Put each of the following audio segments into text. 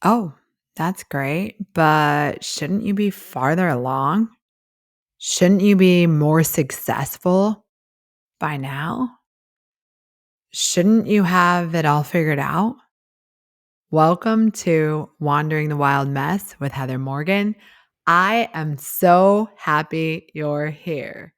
Oh, that's great. But shouldn't you be farther along? Shouldn't you be more successful by now? Shouldn't you have it all figured out? Welcome to Wandering the Wild Mess with Heather Morgan. I am so happy you're here.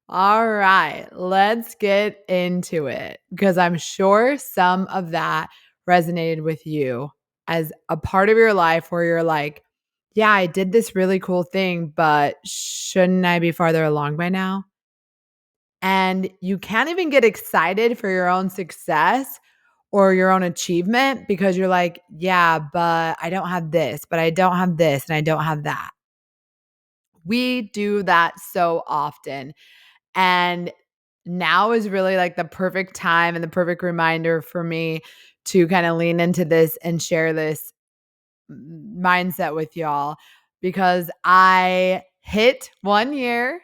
All right, let's get into it because I'm sure some of that resonated with you as a part of your life where you're like, yeah, I did this really cool thing, but shouldn't I be farther along by now? And you can't even get excited for your own success or your own achievement because you're like, yeah, but I don't have this, but I don't have this, and I don't have that. We do that so often. And now is really like the perfect time and the perfect reminder for me to kind of lean into this and share this mindset with y'all because I hit 1 year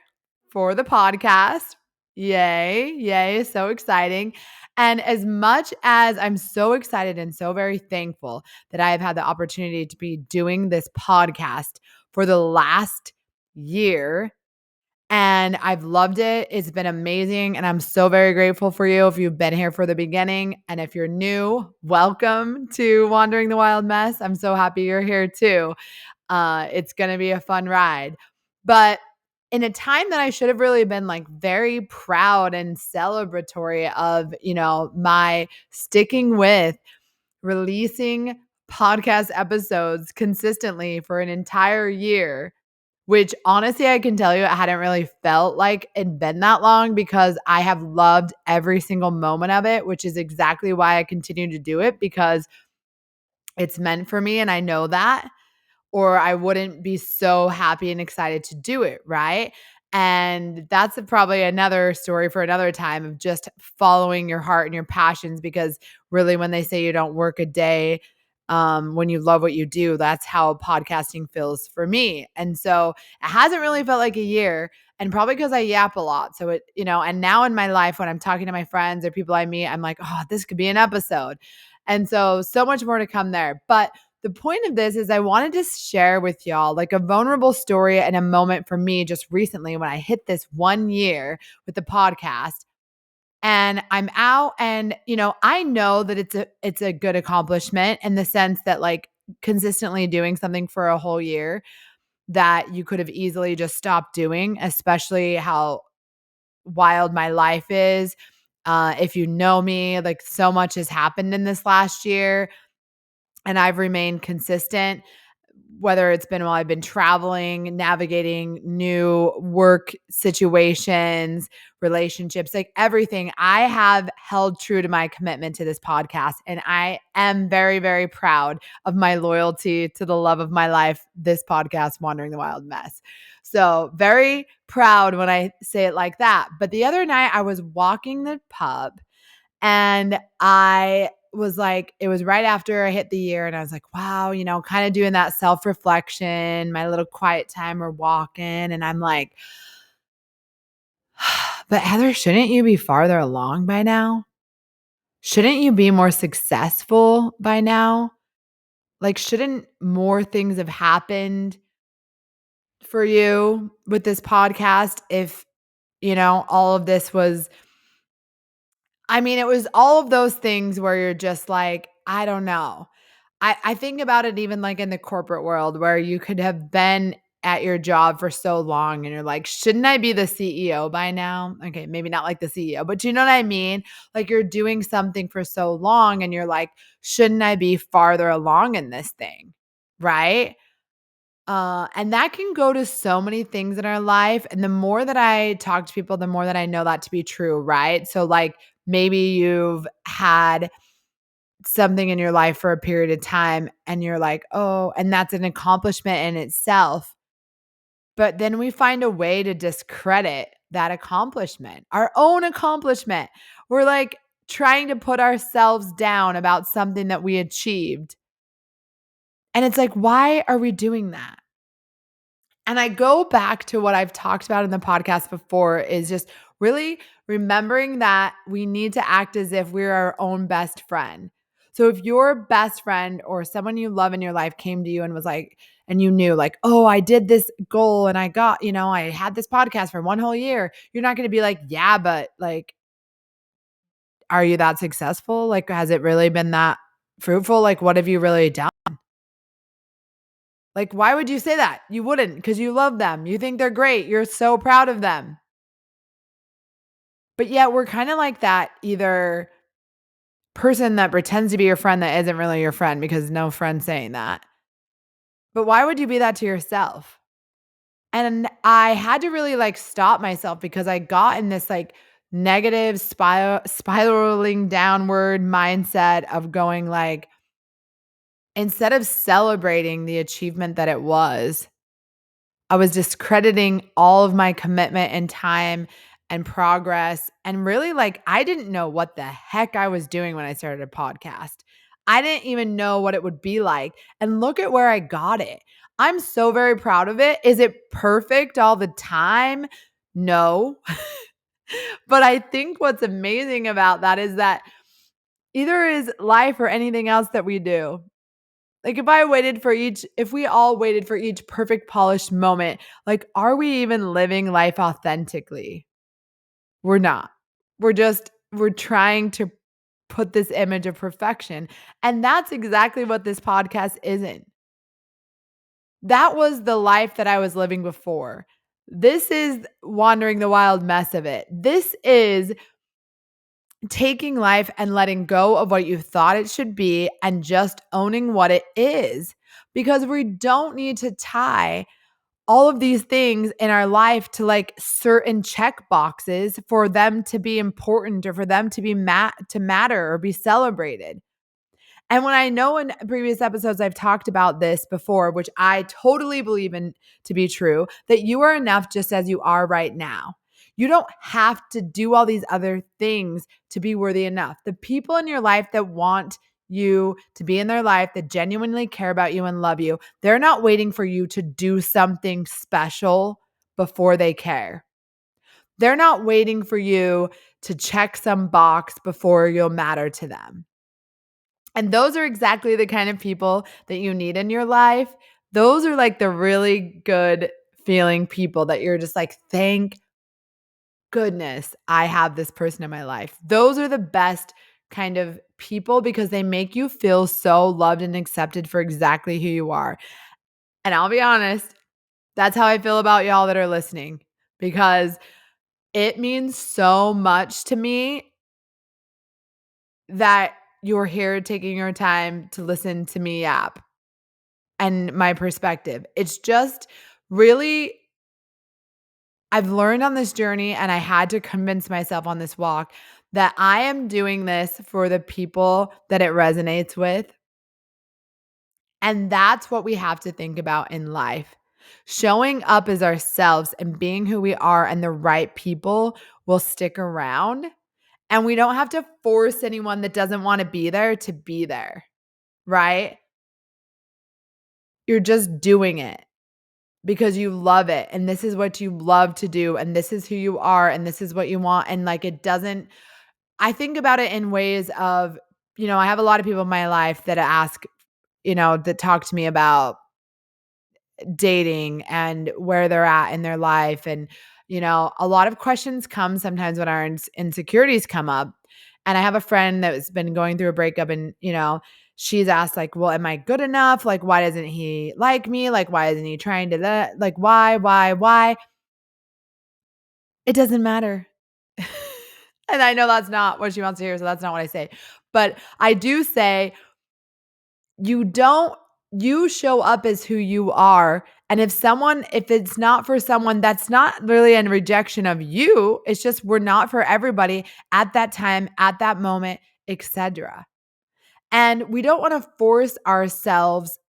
for the podcast. Yay, yay, so exciting. And as much as I'm so excited and so very thankful that I have had the opportunity to be doing this podcast for the last year, and I've loved it. It's been amazing. And I'm so very grateful for you if you've been here for the beginning. And if you're new, welcome to Wandering the Wild Mess. I'm so happy you're here too. It's going to be a fun ride. But in a time that I should have really been like very proud and celebratory of, my sticking with releasing podcast episodes consistently for an entire year, which honestly, I can tell you, I hadn't really felt like it'd been that long because I have loved every single moment of it, which is exactly why I continue to do it because it's meant for me and I know that, or I wouldn't be so happy and excited to do it, right? And that's probably another story for another time of just following your heart and your passions because really when they say you don't work a day when you love what you do, that's how podcasting feels for me. And so it hasn't really felt like a year and probably because I yap a lot. So and now in my life when I'm talking to my friends or people I meet, I'm like, oh, this could be an episode. And so much more to come there. But the point of this is I wanted to share with y'all like a vulnerable story and a moment for me just recently when I hit this 1 year with the podcast and I'm out and I know that it's a good accomplishment in the sense that like consistently doing something for a whole year that you could have easily just stopped doing, especially how wild my life is. If you know me, like so much has happened in this last year and I've remained consistent, whether it's been while I've been traveling, navigating new work situations, relationships, like everything. I have held true to my commitment to this podcast. And I am very, very proud of my loyalty to the love of my life, this podcast, Wandering the Wild Mess. So, very proud when I say it like that. But the other night, I was walking the pub and I was like, it was right after I hit the year and I was like, wow, kind of doing that self-reflection, my little quiet time or walking. And I'm like, but Heather, shouldn't you be farther along by now? Shouldn't you be more successful by now? Like, shouldn't more things have happened for you with this podcast if, all of this was it was all of those things where you're just like, I don't know. I think about it even like in the corporate world where you could have been at your job for so long and you're like, shouldn't I be the CEO by now? Okay, maybe not like the CEO, but you know what I mean? Like you're doing something for so long and you're like, shouldn't I be farther along in this thing? Right? And that can go to so many things in our life. And the more that I talk to people, the more that I know that to be true, right? So, like, maybe you've had something in your life for a period of time and you're like, oh, and that's an accomplishment in itself. But then we find a way to discredit that accomplishment, our own accomplishment. We're like trying to put ourselves down about something that we achieved. And it's like, why are we doing that? And I go back to what I've talked about in the podcast before is just really remembering that we need to act as if we're our own best friend. So if your best friend or someone you love in your life came to you and was like, and you knew like, oh, I did this goal and I got, I had this podcast for one whole year. You're not going to be like, yeah, but like, are you that successful? Like, has it really been that fruitful? Like, what have you really done? Like, why would you say that? You wouldn't, because you love them. You think they're great. You're so proud of them. But yet we're kind of like that either person that pretends to be your friend that isn't really your friend, because no friend's saying that. But why would you be that to yourself? And I had to really like stop myself, because I got in this like negative spiraling downward mindset of going like, instead of celebrating the achievement that it was, I was discrediting all of my commitment and time and progress. And really, like, I didn't know what the heck I was doing when I started a podcast. I didn't even know what it would be like. And look at where I got it. I'm so very proud of it. Is it perfect all the time? No. But I think what's amazing about that is that either is life or anything else that we do. Like if we all waited for each perfect polished moment, like, are we even living life authentically? We're not. We're trying to put this image of perfection. And that's exactly what this podcast isn't. That was the life that I was living before. This is wandering the wild mess of it. This is taking life and letting go of what you thought it should be and just owning what it is. Because we don't need to tie all of these things in our life to like certain check boxes for them to be important or for them to be to matter or be celebrated. And when I know in previous episodes I've talked about this before, which I totally believe in to be true, that you are enough just as you are right now. You don't have to do all these other things to be worthy enough. The people in your life that want you to be in their life, that genuinely care about you and love you, they're not waiting for you to do something special before they care. They're not waiting for you to check some box before you'll matter to them. And those are exactly the kind of people that you need in your life. Those are like the really good feeling people that you're just like, thank goodness I have this person in my life. Those are the best kind of people, because they make you feel so loved and accepted for exactly who you are. And I'll be honest, that's how I feel about y'all that are listening, because it means so much to me that you're here taking your time to listen to me yap and my perspective. It's just really, I've learned on this journey, and I had to convince myself on this walk that I am doing this for the people that it resonates with. And that's what we have to think about in life. Showing up as ourselves and being who we are, and the right people will stick around. And we don't have to force anyone that doesn't want to be there, right? You're just doing it because you love it, and this is what you love to do, and this is who you are, and this is what you want. And like, it doesn't, I think about it in ways of, I have a lot of people in my life that ask, that talk to me about dating and where they're at in their life. And, a lot of questions come sometimes when our insecurities come up. And I have a friend that's been going through a breakup, and, she's asked like, well, am I good enough? Like, why doesn't he like me? Like, why isn't he trying to like, why? It doesn't matter. And I know that's not what she wants to hear. So that's not what I say. But I do say, you show up as who you are. And if it's not for someone, that's not really a rejection of you. It's just, we're not for everybody at that time, at that moment, etc. And we don't want to force ourselves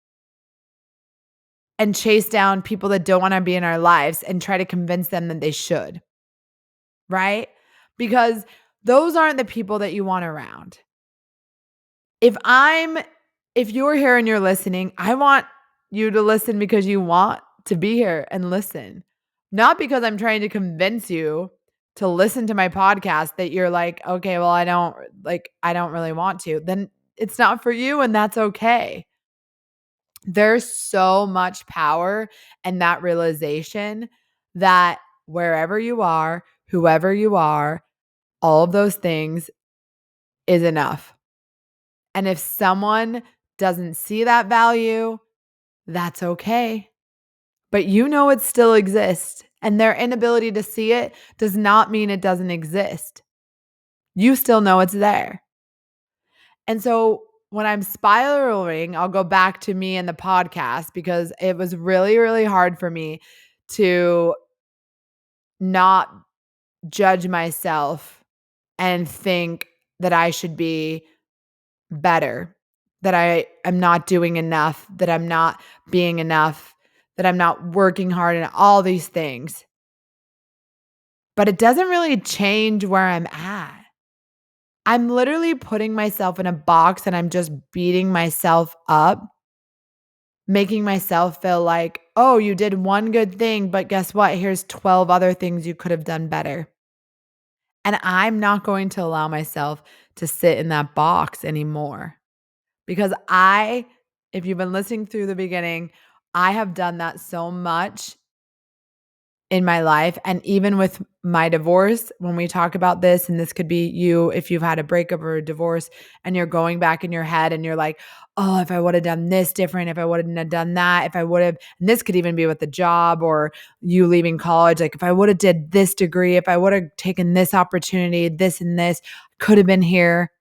and chase down people that don't want to be in our lives and try to convince them that they should, right? Because those aren't the people that you want around. If you're here and you're listening, I want you to listen because you want to be here and listen. Not because I'm trying to convince you to listen to my podcast that you're like, okay, well, I don't really want to. Then it's not for you, and that's okay. There's so much power in that realization that wherever you are, whoever you are, all of those things is enough. And if someone doesn't see that value, that's okay. But you know it still exists. And their inability to see it does not mean it doesn't exist. You still know it's there. And so when I'm spiraling, I'll go back to me and the podcast because it was really, really hard for me to not judge myself and think that I should be better, that I am not doing enough, that I'm not being enough, that I'm not working hard and all these things. But it doesn't really change where I'm at. I'm literally putting myself in a box and I'm just beating myself up, making myself feel like, oh, you did one good thing, but guess what? Here's 12 other things you could have done better. And I'm not going to allow myself to sit in that box anymore because if you've been listening through the beginning, I have done that so much in my life. And even with my divorce, when we talk about this, and this could be you if you've had a breakup or a divorce and you're going back in your head and you're like, oh, if I would have done this different, if I wouldn't have done that, if I would have, and this could even be with the job or you leaving college, like if I would have did this degree, if I would have taken this opportunity, this and this, could have been here.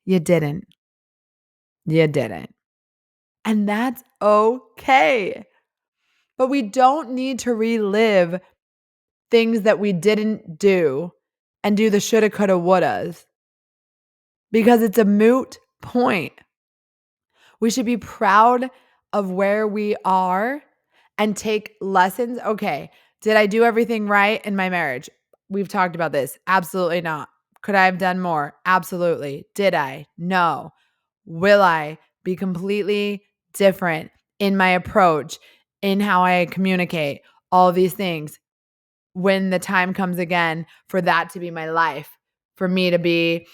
You didn't. You didn't. And that's okay. But we don't need to relive things that we didn't do and do the shoulda, coulda, wouldas because it's a moot point. We should be proud of where we are and take lessons. Okay, did I do everything right in my marriage? We've talked about this. Absolutely not. Could I have done more? Absolutely. Did I? No. Will I be completely different in my approach, in how I communicate, all these things? When the time comes again for that to be my life, for me to be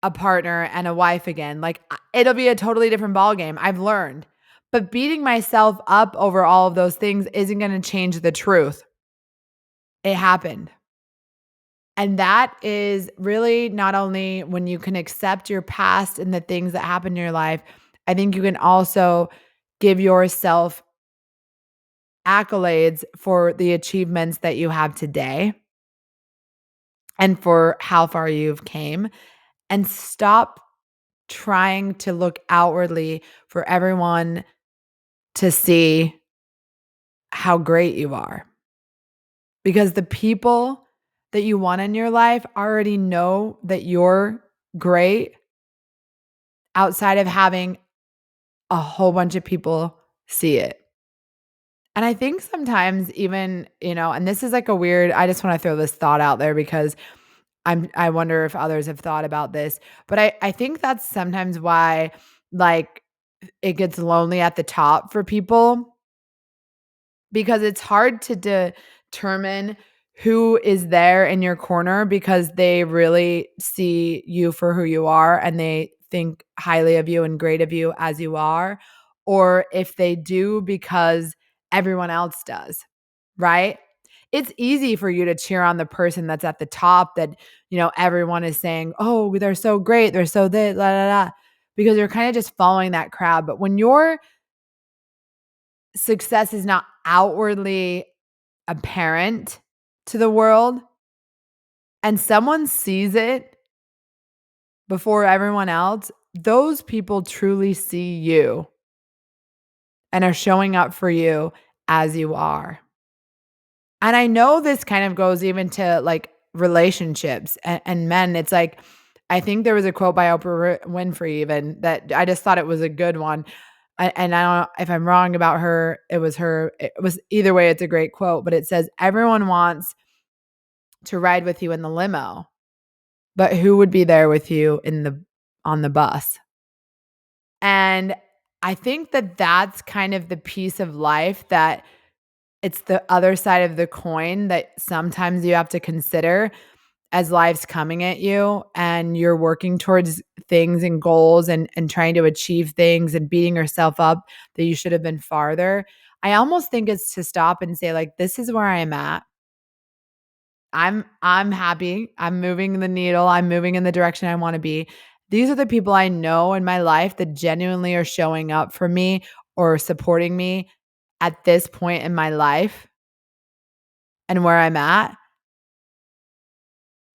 a partner and a wife again, like it'll be a totally different ballgame. I've learned. But beating myself up over all of those things isn't going to change the truth. It happened. And that is really not only when you can accept your past and the things that happened in your life, I think you can also give yourself accolades for the achievements that you have today and for how far you've came, and stop trying to look outwardly for everyone to see how great you are. Because the people that you want in your life already know that you're great outside of having a whole bunch of people see it. And I think sometimes even, and this is like I just want to throw this thought out there because I wonder if others have thought about this, but I think that's sometimes why like it gets lonely at the top for people because it's hard to determine who is there in your corner because they really see you for who you are and they think highly of you and great of you as you are, or if they do because everyone else does, right? It's easy for you to cheer on the person that's at the top that, everyone is saying, oh, they're so great. They're so this, la, la, la, because you're kind of just following that crowd. But when your success is not outwardly apparent to the world and someone sees it before everyone else, those people truly see you and are showing up for you as you are. And I know this kind of goes even to like relationships and men. It's like, I think there was a quote by Oprah Winfrey even that I just thought it was a good one. And I don't know if I'm wrong about her. It was her. It was either way. It's a great quote, but it says, everyone wants to ride with you in the limo, but who would be there with you on the bus? And I think that that's kind of the piece of life that it's the other side of the coin that sometimes you have to consider. as life's coming at you and you're working towards things and goals and trying to achieve things and beating yourself up that you should have been farther, I almost think it's to stop and say, like, this is where I am at. I'm happy. I'm moving the needle. I'm moving in the direction I want to be. These are the people I know in my life that genuinely are showing up for me or supporting me at this point in my life and where I'm at.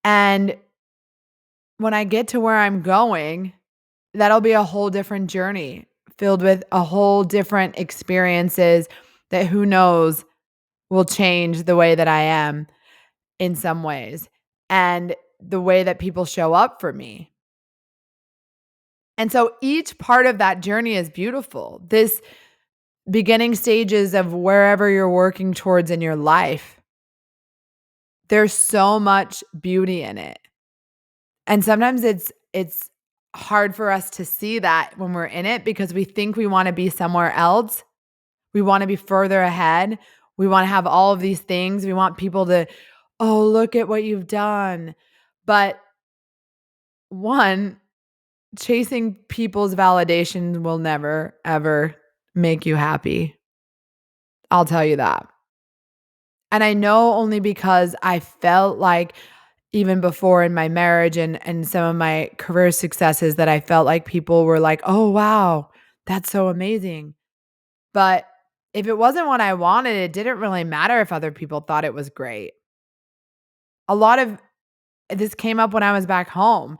And when I get to where I'm going, that'll be a whole different journey filled with a whole different experiences that who knows will change the way that I am in some ways and the way that people show up for me. And so each part of that journey is beautiful. This beginning stages of wherever you're working towards in your life, there's so much beauty in it. And sometimes it's hard for us to see that when we're in it because we think we want to be somewhere else. We want to be further ahead. We want to have all of these things. We want people to, "Oh, look at what you've done." But one, chasing people's validation will never ever make you happy. I'll tell you that. And I know only because I felt like even before in my marriage and some of my career successes that I felt like people were like, "Oh, wow, that's so amazing." But if it wasn't what I wanted, it didn't really matter if other people thought it was great. A lot of this came up when I was back home.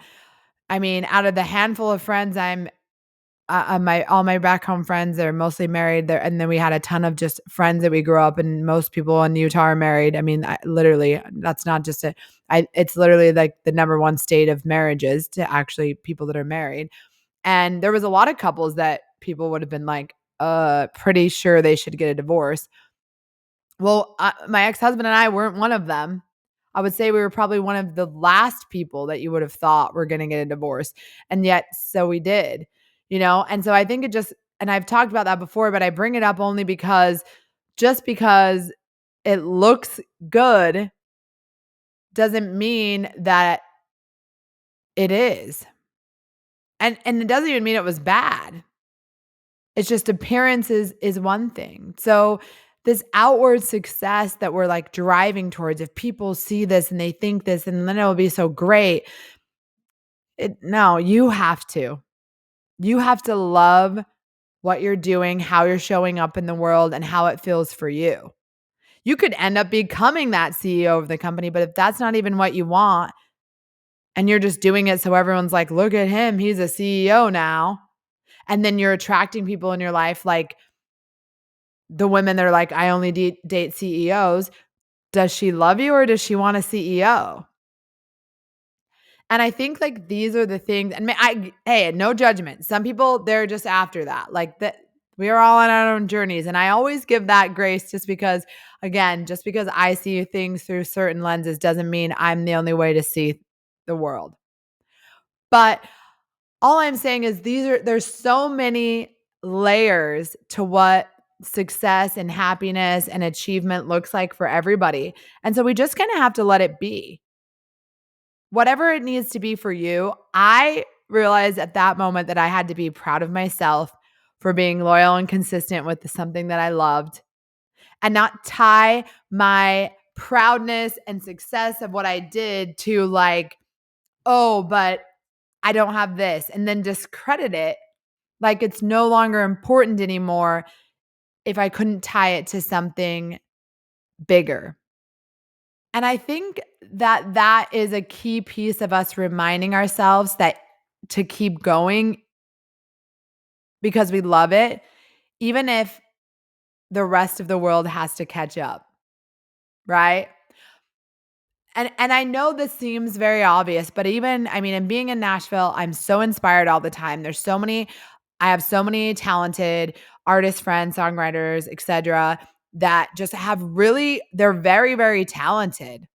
I mean, out of the handful of friends my all my back home friends, they're mostly married there, and then we had a ton of just friends that we grew up, and most people in Utah are married. I mean, literally, that's not just it's literally like the number one state of marriages to actually people that are married. And there was a lot of couples that people would have been like, pretty sure they should get a divorce. Well, my ex-husband and I weren't one of them. I would say we were probably one of the last people that you would have thought were gonna get a divorce, and yet so we did, you know? And so I think it just and I've talked about that before, but I bring it up only because just because it looks good doesn't mean that it is. And it doesn't even mean it was bad. It's just appearances is one thing. So this outward success that we're like driving towards, if people see this and they think this, and then it'll be so great. No, you have to. You have to love what you're doing, how you're showing up in the world, and how it feels for you. You could end up becoming that CEO of the company, but if that's not even what you want, and you're just doing it so everyone's like, look at him, he's a CEO now. And then you're attracting people in your life like the women that are like, I only date CEOs. Does she love you or does she want a CEO? And I think like these are the things, and hey, no judgment. Some people, they're just after that. Like that we are all on our own journeys. And I always give that grace just because, again, just because I see things through certain lenses doesn't mean I'm the only way to see the world. But all I'm saying is there's so many layers to what success and happiness and achievement looks like for everybody. And so we just kind of have to let it be. Whatever it needs to be for you. I realized at that moment that I had to be proud of myself for being loyal and consistent with something that I loved and not tie my proudness and success of what I did to like, oh, but I don't have this, and then discredit it like it's no longer important anymore if I couldn't tie it to something bigger. And I think that that is a key piece of us reminding ourselves that to keep going because we love it, even if the rest of the world has to catch up, right? And I know this seems very obvious, but even I mean, in being in Nashville, I'm so inspired all the time. I have so many talented artist friends, songwriters, etc., that just have really they're very, very talented.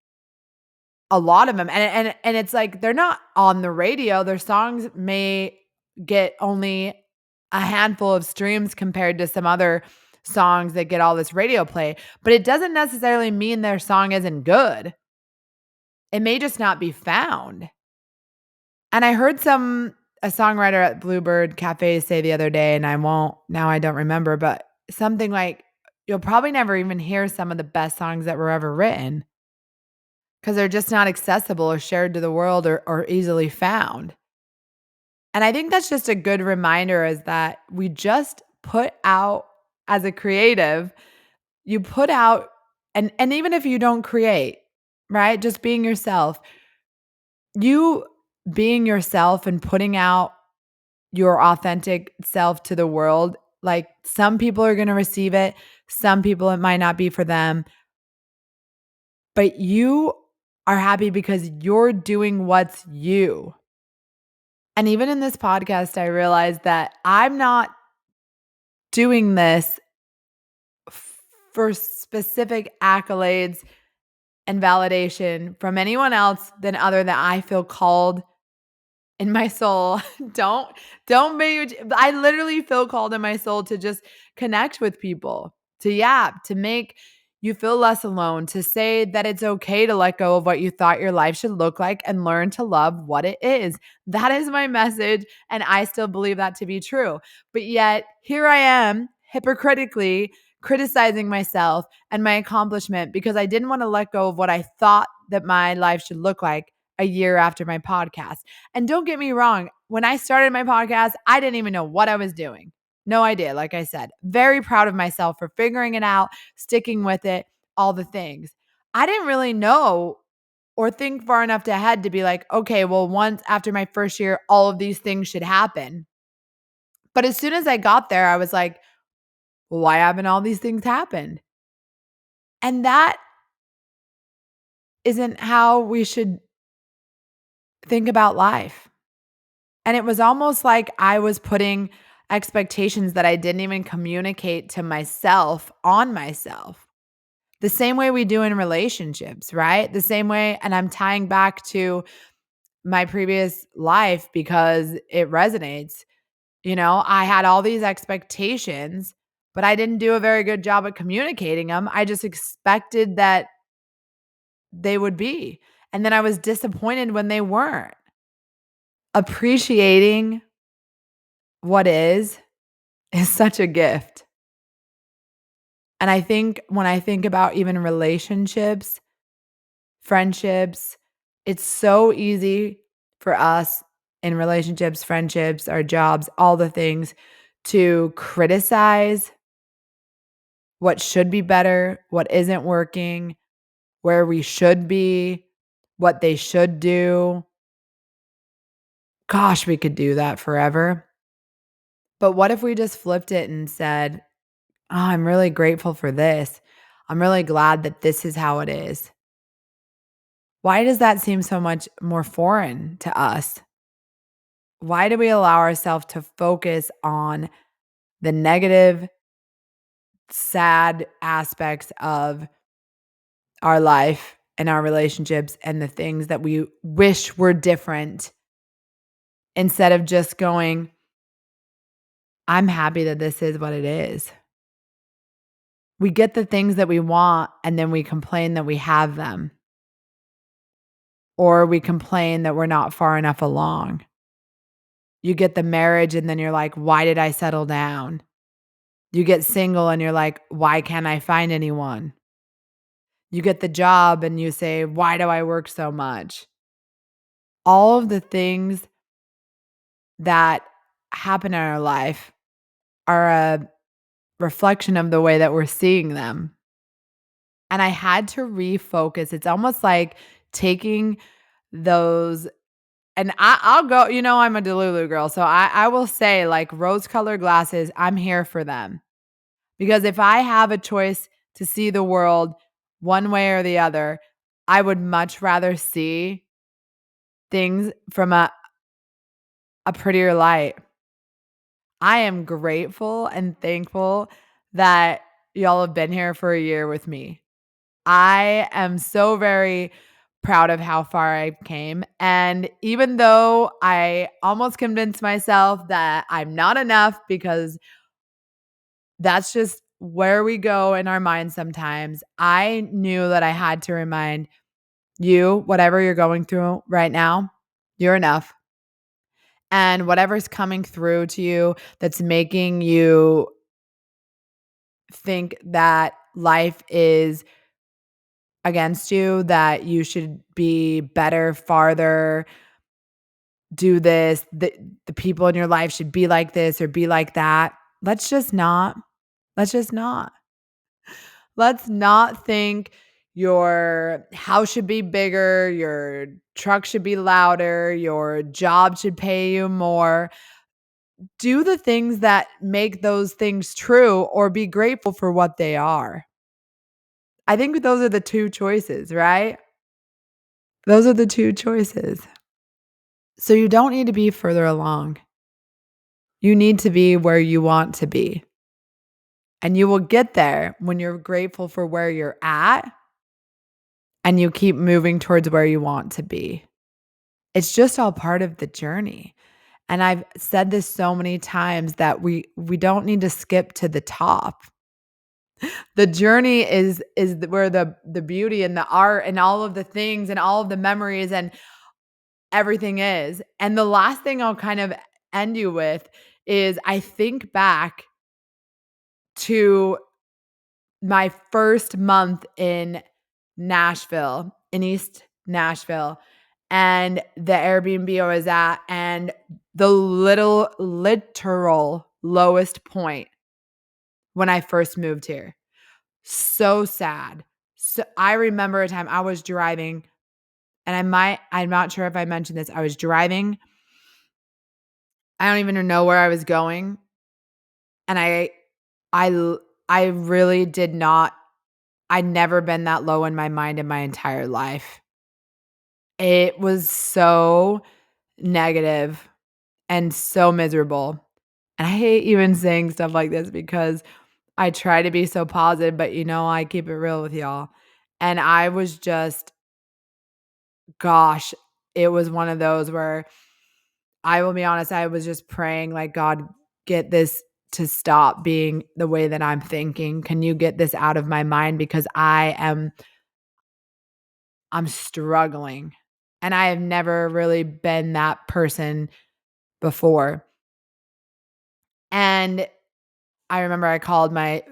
A lot of them. And it's like they're not on the radio. Their songs may get only a handful of streams compared to some other songs that get all this radio play, but it doesn't necessarily mean their song isn't good. It may just not be found. And I heard a songwriter at Bluebird Cafe say the other day, and I don't remember, but something like, you'll probably never even hear some of the best songs that were ever written because they're just not accessible or shared to the world or easily found. And I think that's just a good reminder is that we just put out as a creative, you put out and even if you don't create, right? Just being yourself, you being yourself and putting out your authentic self to the world, like some people are going to receive it, some people it might not be for them, but you are happy because you're doing what's you. And even in this podcast, I realized that I'm not doing this for specific accolades and validation from anyone else than other than I feel called in my soul. don't don't make I literally feel called in my soul to just connect with people, to yap, to make you feel less alone, to say that it's okay to let go of what you thought your life should look like and learn to love what it is. That is my message, and I still believe that to be true. But yet, here I am hypocritically criticizing myself and my accomplishment because I didn't want to let go of what I thought that my life should look like a year after my podcast. And don't get me wrong, when I started my podcast, I didn't even know what I was doing. No idea. Like I said, very proud of myself for figuring it out, sticking with it, all the things. I didn't really know or think far enough ahead to be like, okay, well, once after my first year, all of these things should happen. But as soon as I got there, I was like, well, why haven't all these things happened? And that isn't how we should think about life. And it was almost like I was putting expectations that I didn't even communicate to myself on myself. The same way we do in relationships, right? The same way, and I'm tying back to my previous life because it resonates. You know, I had all these expectations, but I didn't do a very good job at communicating them. I just expected that they would be. And then I was disappointed when they weren't. Appreciating what is such a gift. And I think when I think about even relationships, friendships, it's so easy for us in relationships, friendships, our jobs, all the things to criticize what should be better, what isn't working, where we should be, what they should do. Gosh, we could do that forever. But what if we just flipped it and said, oh, I'm really grateful for this. I'm really glad that this is how it is. Why does that seem so much more foreign to us? Why do we allow ourselves to focus on the negative, sad aspects of our life and our relationships and the things that we wish were different instead of just going, I'm happy that this is what it is? We get the things that we want and then we complain that we have them, or we complain that we're not far enough along. You get the marriage and then you're like, why did I settle down? You get single and you're like, why can't I find anyone? You get the job and you say, why do I work so much? All of the things that happen in our life are a reflection of the way that we're seeing them. And I had to refocus. It's almost like taking those, and I'll go, I'm a Delulu girl. So I will say, like, rose colored glasses, I'm here for them. Because if I have a choice to see the world one way or the other, I would much rather see things from a prettier light. I am grateful and thankful that y'all have been here for a year with me. I am so very proud of how far I came. And even though I almost convinced myself that I'm not enough because that's just where we go in our minds sometimes, I knew that I had to remind You, whatever you're going through right now, you're enough. And whatever's coming through to you that's making you think that life is against you, that you should be better, farther, do this, the people in your life should be like this or be like that. Let's just not. Let's just not. Let's not think your house should be bigger, your truck should be louder, your job should pay you more. Do the things that make those things true or be grateful for what they are. I think those are the two choices, right? Those are the two choices. So you don't need to be further along. You need to be where you want to be. And you will get there when you're grateful for where you're at and you keep moving towards where you want to be. It's just all part of the journey. And I've said this so many times that we don't need to skip to the top. The journey is where the beauty and the art and all of the things and all of the memories and everything is. And the last thing I'll kind of end you with is I think back to my first month in Nashville, in East Nashville, and the Airbnb I was at, and the literal lowest point when I first moved here. So sad. So I remember a time I was driving, and I'm not sure if I mentioned this. I was driving. I don't even know where I was going. And I I really did not. I'd never been that low in my mind in my entire life. It was so negative and so miserable. And I hate even saying stuff like this because I try to be so positive, but I keep it real with y'all. And I was just, gosh, it was one of those where I will be honest, I was just praying, like, God, get this to stop being the way that I'm thinking. Can you get this out of my mind? Because I'm struggling. And I have never really been that person before. And I remember I called my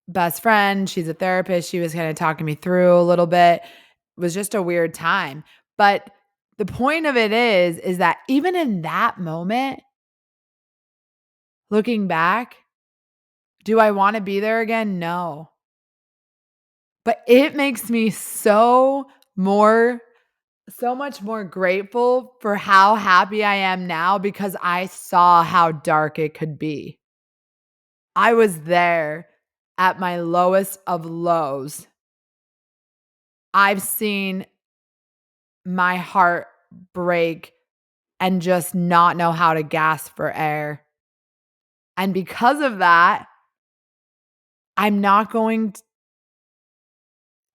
best friend. She's a therapist. She was kind of talking me through a little bit. It was just a weird time. But the point of it is that even in that moment, looking back, do I want to be there again? No. But it makes me so much more grateful for how happy I am now because I saw how dark it could be. I was there at my lowest of lows. I've seen my heart break and just not know how to gasp for air. And because of that, I'm not going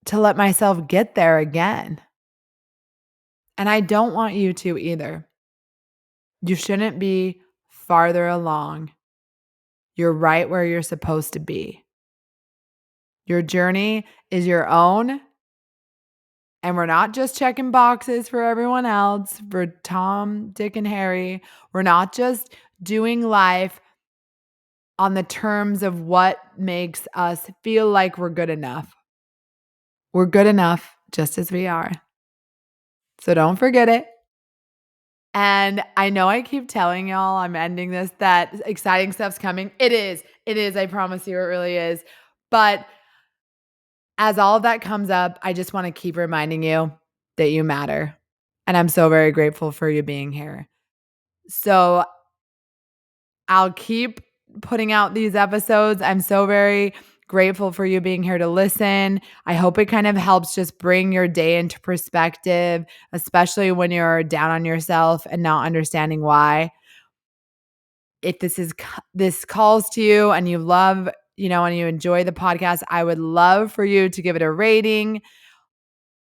to let myself get there again. And I don't want you to either. You shouldn't be farther along. You're right where you're supposed to be. Your journey is your own. And we're not just checking boxes for everyone else, for Tom, Dick, and Harry. We're not just doing life on the terms of what makes us feel like we're good enough. We're good enough just as we are. So don't forget it. And I know I keep telling y'all I'm ending this, that exciting stuff's coming. It is. It is. I promise you it really is. But as all of that comes up, I just want to keep reminding you that you matter. And I'm so very grateful for you being here. So I'll keep putting out these episodes. I'm so very grateful for you being here to listen. I hope it kind of helps just bring your day into perspective, especially when you're down on yourself and not understanding why. If this calls to you and you love, and you enjoy the podcast, I would love for you to give it a rating,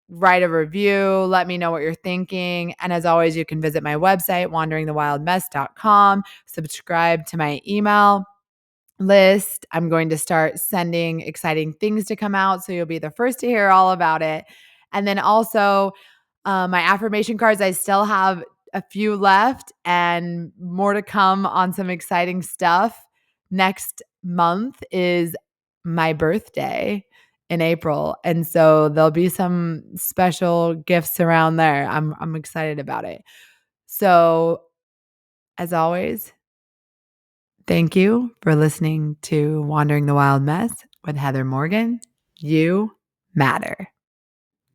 write a review, let me know what you're thinking. And as always, you can visit my website, wanderingthewildmess.com, subscribe to my email list. I'm going to start sending exciting things to come out, so you'll be the first to hear all about it. And then also, My affirmation cards, I still have a few left and more to come on some exciting stuff. Next month is my birthday in April. And so there'll be some special gifts around there. I'm excited about it. So, as always, thank you for listening to Wandering the Wild Mess with Heather Morgan. You matter.